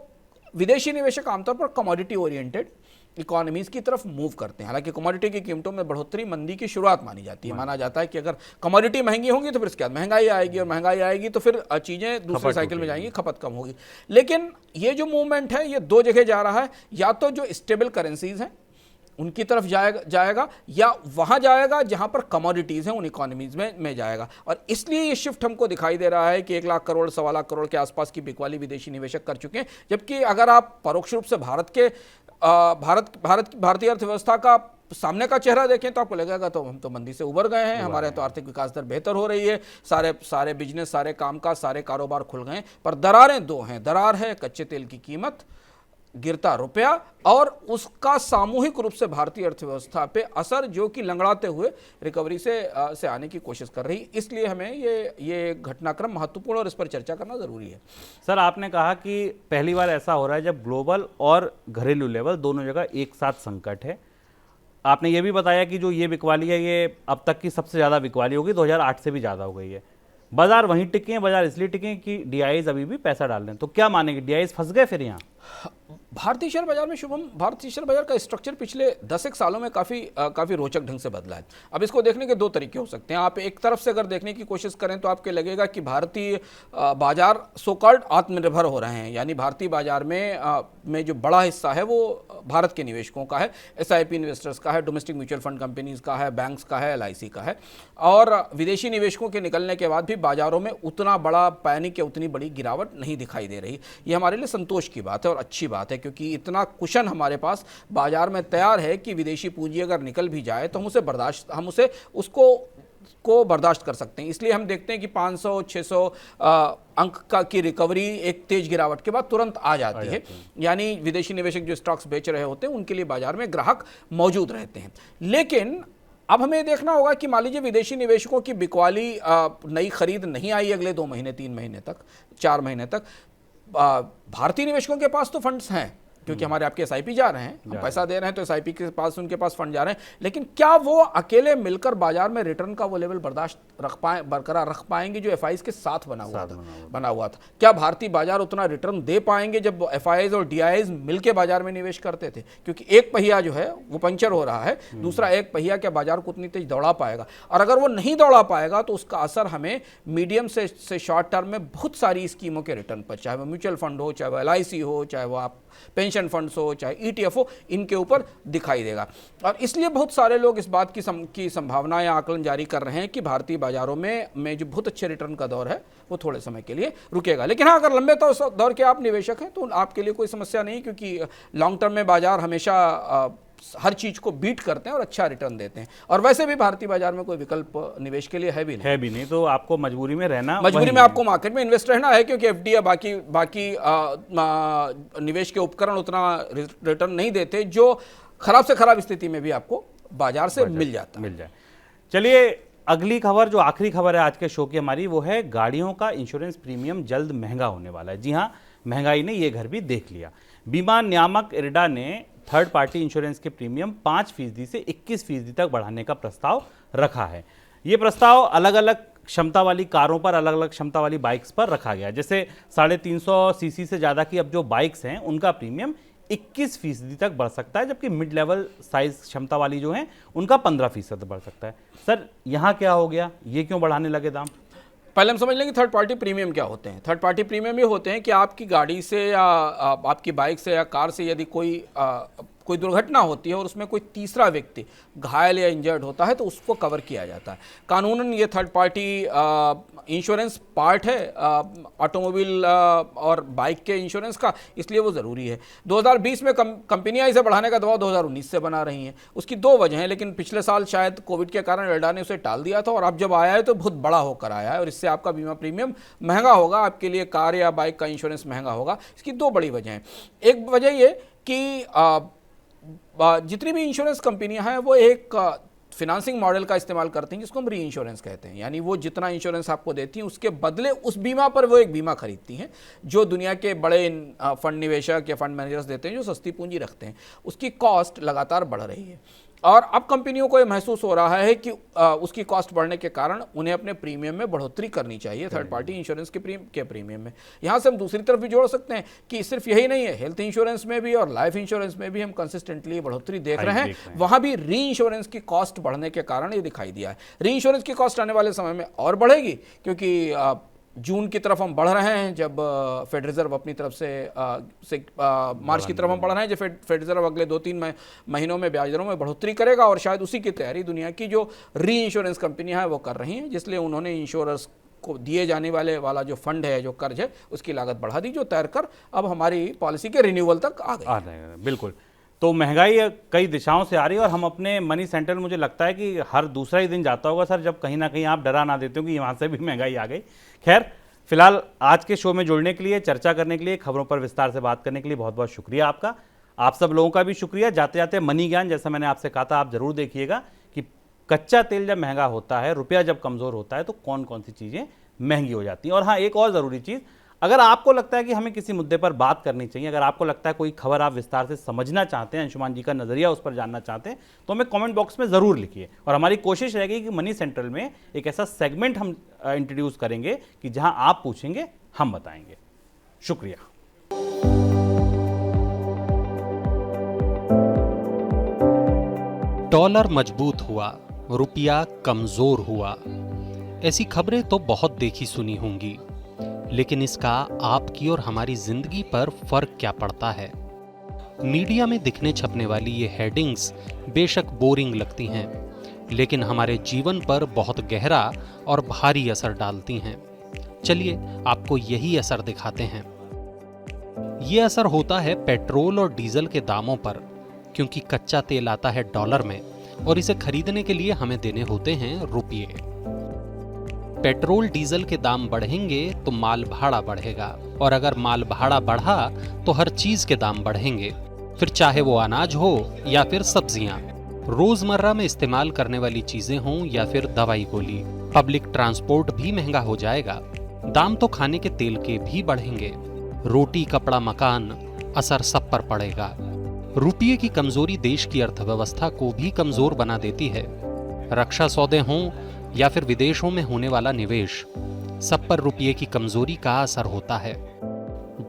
विदेशी निवेशक आमतौर पर कमोडिटी ओरिएंटेड इकोनॉमीज की तरफ मूव करते हैं। हालांकि कमोडिटी की कीमतों में बढ़ोतरी मंदी की शुरुआत मानी जाती है। माना जाता है कि अगर कमोडिटी महंगी होंगी तो फिर इसके बाद महंगाई आएगी और महंगाई आएगी तो फिर चीजें दूसरे साइकिल में जाएंगी, खपत कम होगी। लेकिन ये जो मूवमेंट है ये 2 जगह जा रहा है। या तो जो स्टेबल करेंसीज हैं उनकी तरफ जाएगा या वहां जाएगा जहां पर कमोडिटीज हैं, उन इकोनॉमीज में जाएगा। और इसलिए ये शिफ्ट हमको दिखाई दे रहा है कि 1 लाख करोड़ 1.25 लाख करोड़ के आसपास की बिकवाली विदेशी निवेशक कर चुके हैं। जबकि अगर आप परोक्ष रूप से भारतीय अर्थव्यवस्था का सामने का चेहरा देखें तो आपको लगेगा तो हम तो मंदी से उबर गए हैं, हमारे तो आर्थिक विकास दर बेहतर हो रही है, सारे बिजनेस, सारे कामकाज, सारे कारोबार खुल गए हैं। पर दरारें दो हैं, दरार है कच्चे तेल की कीमत, गिरता रुपया और उसका सामूहिक रूप से भारतीय अर्थव्यवस्था पे असर, जो कि लंगड़ाते हुए रिकवरी से आने की कोशिश कर रही। इसलिए हमें ये घटनाक्रम महत्वपूर्ण और इस पर चर्चा करना जरूरी है। सर, आपने कहा कि पहली बार ऐसा हो रहा है जब ग्लोबल और घरेलू लेवल दोनों जगह एक साथ संकट है। आपने ये भी बताया कि जो ये बिकवाली है ये अब तक की सबसे ज़्यादा बिकवाली होगी, 2008 से भी ज़्यादा हो गई है। बाजार वहीं टिके हैं, बाजार इसलिए टिके हैं कि डीआईज अभी भी पैसा डाल रहे हैं। तो क्या मानेंगे, डीआईज फंस गए फिर यहाँ? भारतीय शेयर बाजार में शुभम, भारतीय शेयर बाजार का स्ट्रक्चर पिछले 10 सालों में काफ़ी रोचक ढंग से बदला है। अब इसको देखने के दो तरीके हो सकते हैं। आप एक तरफ से अगर देखने की कोशिश करें तो आपके लगेगा कि भारतीय बाजार सो कॉल्ड आत्मनिर्भर हो रहे हैं, यानी भारतीय बाजार में जो बड़ा हिस्सा है वो भारत के निवेशकों का है, एसआईपी इन्वेस्टर्स का है, डोमेस्टिक म्यूचुअल फंड कंपनीज का है, बैंक्स का है, एलआईसी का है। और विदेशी निवेशकों के निकलने के बाद भी बाजारों में उतना बड़ा पैनिक या उतनी बड़ी गिरावट नहीं दिखाई दे रही। ये हमारे लिए संतोष की बात है और अच्छी बात है, क्योंकि इतना कुशन हमारे पास बाजार में तैयार है कि विदेशी पूंजी अगर निकल भी जाए तो हम उसको बर्दाश्त कर सकते हैं। इसलिए हम देखते हैं कि 500-600 अंक की रिकवरी एक तेज गिरावट के बाद तुरंत आ जाती है। यानी विदेशी निवेशक जो स्टॉक्स बेच रहे होते हैं उनके लिए बाजार में ग्राहक मौजूद रहते हैं। लेकिन अब हमें देखना होगा कि मान लीजिए विदेशी निवेशकों की बिकवाली, नई खरीद नहीं आई अगले 2 महीने, 3 महीने तक, 4 महीने तक, भारतीय निवेशकों के पास तो फंड्स हैं, क्योंकि हमारे आपके एसआईपी जा रहे हैं, हम पैसा दे रहे हैं तो एसआईपी के पास, उनके पास फंड जा रहे हैं। लेकिन क्या वो अकेले मिलकर बाजार में रिटर्न का वो लेवल बरकरार रख पाएंगे जो एफआईज के साथ बना हुआ था? क्या भारतीय बाजार उतना रिटर्न दे पाएंगे जब एफआईज और डीआईज मिलकर बाजार में निवेश करते थे? क्योंकि एक पहिया जो है वो पंचर हो रहा है, दूसरा एक पहिया क्या बाजार को उतनी तेज दौड़ा पाएगा? और अगर वो नहीं दौड़ा पाएगा तो उसका असर हमें मीडियम से शॉर्ट टर्म में बहुत सारी स्कीमों के रिटर्न पर, चाहे वो म्यूचुअल फंड हो, चाहे वो एलआईसी हो, चाहे वो आप पेंशन फंड्स हो, चाहे ईटीएफ हो, इनके ऊपर दिखाई देगा। और इसलिए बहुत सारे लोग इस बात की संभावना या आकलन जारी कर रहे हैं कि भारतीय बाजारों में जो बहुत अच्छे रिटर्न का दौर है वो थोड़े समय के लिए रुकेगा। लेकिन हाँ, अगर लंबे दौर के आप निवेशक हैं तो आपके लिए कोई समस्या नहीं, क्योंकि लॉन्ग टर्म में बाजार हमेशा हर चीज को बीट करते हैं और अच्छा रिटर्न देते हैं। और वैसे भी भारतीय बाजार में कोई विकल्प निवेश के लिए है भी नहीं, तो आपको मजबूरी में आपको मार्केट में इन्वेस्ट रहना है, क्योंकि एफडी या बाकी निवेश के उपकरण उतना रिटर्न नहीं देते जो खराब से खराब स्थिति में भी आपको बाजार से मिल जाए। चलिए, अगली खबर, जो आखिरी खबर है आज के शो की हमारी, वो है गाड़ियों का इंश्योरेंस प्रीमियम जल्द महंगा होने वाला है। जी हाँ, महंगाई ने ये घर भी देख लिया। बीमा नियामक इरडा ने थर्ड पार्टी इंश्योरेंस के प्रीमियम 5% से 21% तक बढ़ाने का प्रस्ताव रखा है। ये प्रस्ताव अलग अलग क्षमता वाली कारों पर, अलग अलग क्षमता वाली बाइक्स पर रखा गया। जैसे 350 सीसी से ज़्यादा की अब जो बाइक्स हैं उनका प्रीमियम 21% तक बढ़ सकता है, जबकि मिड लेवल साइज क्षमता वाली जो हैं उनका 15% बढ़ सकता है। सर, यहाँ क्या हो गया, ये क्यों बढ़ाने लगे दाम? पहले हम समझ लेंगे थर्ड पार्टी प्रीमियम क्या होते हैं। थर्ड पार्टी प्रीमियम ये होते हैं कि आपकी गाड़ी से या आपकी बाइक से या कार से यदि कोई दुर्घटना होती है और उसमें कोई तीसरा व्यक्ति घायल या इंजर्ड होता है तो उसको कवर किया जाता है। कानूनन ये थर्ड पार्टी इंश्योरेंस पार्ट है ऑटोमोबाइल और बाइक के इंश्योरेंस का, इसलिए वो ज़रूरी है। 2020 में कंपनियां इसे बढ़ाने का दबाव 2019 से बना रही हैं। उसकी 2 वजह हैं, लेकिन पिछले साल शायद कोविड के कारण इरडा ने उसे टाल दिया था और अब जब आया है तो बहुत बड़ा होकर आया है और इससे आपका बीमा प्रीमियम महंगा होगा, आपके लिए कार या बाइक का इंश्योरेंस महंगा होगा। इसकी 2 बड़ी वजह हैं। एक वजह ये कि जितनी भी इंश्योरेंस कंपनियां हैं वो एक फिनांसिंग मॉडल का इस्तेमाल करती हैं जिसको हम री इंश्योरेंस कहते हैं। यानी वो जितना इंश्योरेंस आपको देती हैं उसके बदले उस बीमा पर वो एक बीमा खरीदती हैं, जो दुनिया के बड़े फंड निवेशक या फंड मैनेजर्स देते हैं जो सस्ती पूंजी रखते हैं। उसकी कॉस्ट लगातार बढ़ रही है और अब कंपनियों को ये महसूस हो रहा है कि उसकी कॉस्ट बढ़ने के कारण उन्हें अपने प्रीमियम में बढ़ोतरी करनी चाहिए, थर्ड पार्टी इंश्योरेंस के प्रीमियम में। यहाँ से हम दूसरी तरफ भी जोड़ सकते हैं कि सिर्फ यही नहीं है, हेल्थ इंश्योरेंस में भी और लाइफ इंश्योरेंस में भी हम कंसिस्टेंटली बढ़ोतरी देख रहे हैं। वहाँ भी री इंश्योरेंस की कॉस्ट बढ़ने के कारण ये दिखाई दिया है। री इंश्योरेंस की कॉस्ट आने वाले समय में और बढ़ेगी, क्योंकि जून की तरफ हम बढ़ रहे हैं, जब फेड रिजर्व अपनी तरफ से मार्च की तरफ हम बढ़ रहे हैं, जब फेड रिजर्व अगले 2-3 महीनों में ब्याज दरों में बढ़ोतरी करेगा, और शायद उसी की तैयारी दुनिया की जो री इंश्योरेंस कंपनियां हैं वो कर रही हैं, जिसलिए उन्होंने इंश्योरेंस को दिए जाने वाला जो फंड है, जो कर्ज है, उसकी लागत बढ़ा दी, जो तैरकर अब हमारी पॉलिसी के रिन्यूअल तक आ गई। बिल्कुल। तो महंगाई कई दिशाओं से आ रही है, और हम अपने मनी सेंट्रल, मुझे लगता है कि हर दूसरा ही दिन जाता होगा सर, जब कहीं ना कहीं आप डरा ना देते हो कि वहाँ से भी महंगाई आ गई। खैर, फिलहाल आज के शो में जुड़ने के लिए, चर्चा करने के लिए, खबरों पर विस्तार से बात करने के लिए बहुत बहुत शुक्रिया आपका। आप सब लोगों का भी शुक्रिया। जाते जाते मनी ज्ञान, जैसा मैंने आपसे कहा था, आप जरूर देखिएगा कि कच्चा तेल जब महंगा होता है, रुपया जब कमज़ोर होता है, तो कौन कौन सी चीज़ें महंगी हो जाती हैं। और हाँ, एक और ज़रूरी चीज़, अगर आपको लगता है कि हमें किसी मुद्दे पर बात करनी चाहिए, अगर आपको लगता है कोई खबर आप विस्तार से समझना चाहते हैं, अंशुमान जी का नज़रिया उस पर जानना चाहते हैं, तो हमें कमेंट बॉक्स में ज़रूर लिखिए। और हमारी कोशिश रहेगी कि मनी सेंट्रल में एक ऐसा सेगमेंट हम इंट्रोड्यूस करेंगे कि जहां आप पूछेंगे, हम बताएंगे। शुक्रिया। डॉलर मजबूत हुआ, रुपया कमजोर हुआ, ऐसी खबरें तो बहुत देखी सुनी होंगी, लेकिन इसका आपकी और हमारी जिंदगी पर फर्क क्या पड़ता है? मीडिया में दिखने छपने वाली ये हेडिंग्स बेशक बोरिंग लगती हैं, लेकिन हमारे जीवन पर बहुत गहरा और भारी असर डालती हैं। चलिए आपको यही असर दिखाते हैं। ये असर होता है पेट्रोल और डीजल के दामों पर, क्योंकि कच्चा तेल आता है डॉलर में और इसे खरीदने के लिए हमें देने होते हैं रुपये। पेट्रोल डीजल के दाम बढ़ेंगे तो माल भाड़ा बढ़ेगा, और अगर माल भाड़ा बढ़ा तो हर चीज के दाम बढ़ेंगे, फिर चाहे वो अनाज हो या फिर सब्जियां, रोजमर्रा में इस्तेमाल करने वाली चीजें हों या फिर दवाई गोली। पब्लिक ट्रांसपोर्ट भी महंगा हो जाएगा। दाम तो खाने के तेल के भी बढ़ेंगे। रोटी, कपड़ा, मकान, असर सब पर पड़ेगा। रुपये की कमजोरी देश की अर्थव्यवस्था को भी कमजोर बना देती है। रक्षा सौदे हों या फिर विदेशों में होने वाला निवेश, सब पर रुपये की कमजोरी का असर होता है।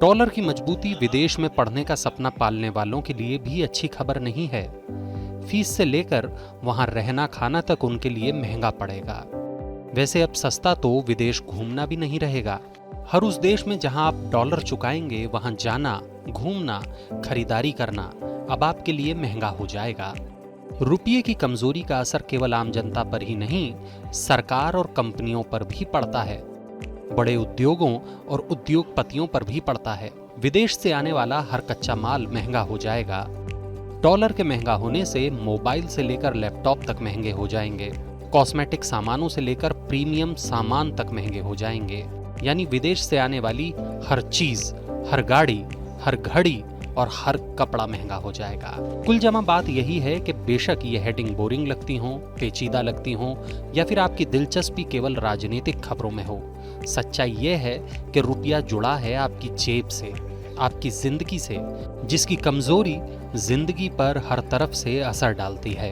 डॉलर की मजबूती विदेश में पढ़ने का सपना पालने वालों के लिए भी अच्छी खबर नहीं है। फीस से लेकर वहां रहना खाना तक उनके लिए महंगा पड़ेगा। वैसे अब सस्ता तो विदेश घूमना भी नहीं रहेगा। हर उस देश में जहां आप डॉलर चुकाएंगे, वहां जाना, घूमना, खरीदारी करना अब आपके लिए महंगा हो जाएगा। रुपये की कमजोरी का असर केवल आम जनता पर ही नहीं, सरकार और कंपनियों पर भी पड़ता है। बड़े उद्योगों और उद्योगपतियों पर भी पड़ता है। विदेश से आने वाला हर कच्चा माल महंगा हो जाएगा। डॉलर के महंगा होने से मोबाइल से लेकर लैपटॉप तक महंगे हो जाएंगे। कॉस्मेटिक सामानों से लेकर प्रीमियम सामान तक महंगे हो जाएंगे। यानी विदेश से आने वाली हर चीज, हर गाड़ी, हर घड़ी और हर कपड़ा महंगा हो जाएगा। कुल जमा बात यही है कि बेशक ये हेडिंग बोरिंग लगती हो, पेचीदा लगती हो, या फिर आपकी दिलचस्पी केवल राजनीतिक खबरों में हो, सच्चाई ये है कि रुपया जुड़ा है आपकी जेब से, आपकी जिंदगी से, जिसकी कमजोरी जिंदगी पर हर तरफ से असर डालती है।